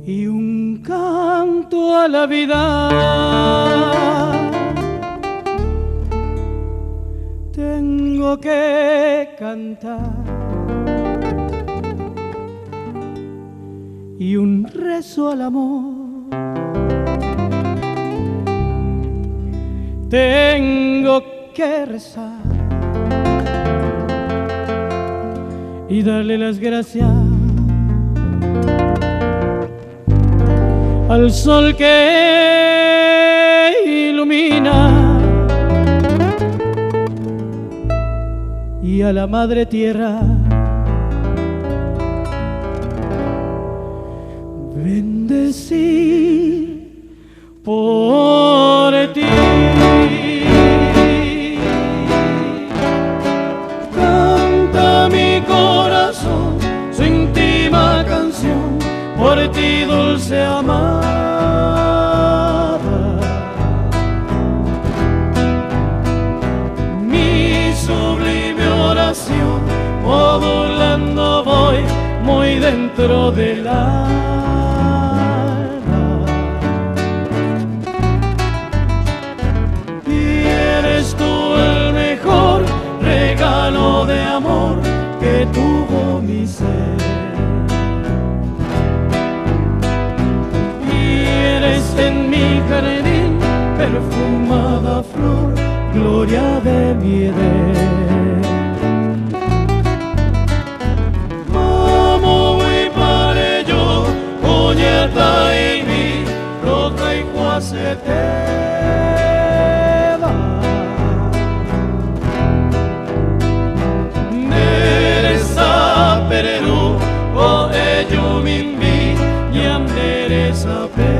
y un canto a la vida. Tengo que cantar y un rezo al amor. Tengo que rezar y darle las gracias al sol que ilumina y a la madre tierra. Bendecir por ti. Canta mi corazón su íntima canción por ti, dulce amada. Mi sublime oración modulando voy muy dentro del alma. Y eres tú el mejor regalo de amor que tuvo mi ser. En mi jardín, perfumada flor, gloria de mi Edén. Amo y pare yo, coñeta y mi, roca y cuaceteva. Nereza perero, o ello mimbi, yam nereza perero.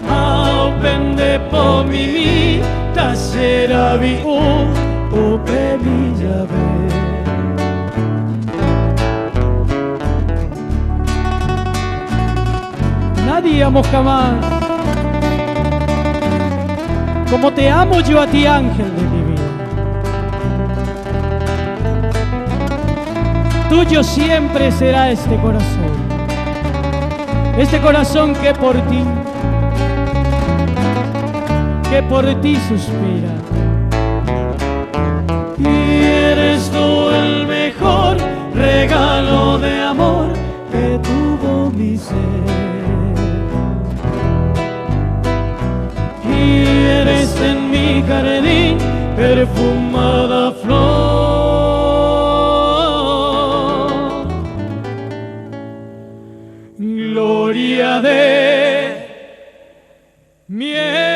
Aupende po mi tasera vi o pemilla ve. Nadie amó jamás como te amo yo a ti, ángel de mi vida. Tuyo siempre será este corazón que por ti suspira. Y eres tú el mejor regalo de amor que tuvo mi ser. Y eres en mi jardín perfumada flor, gloria de mi Edén.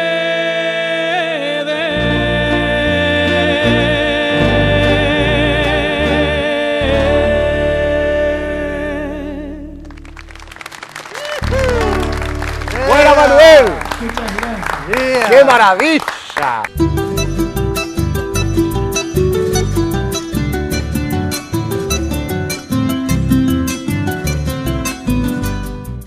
¡Buena, Manuel! Muchas gracias. ¡Qué maravilla!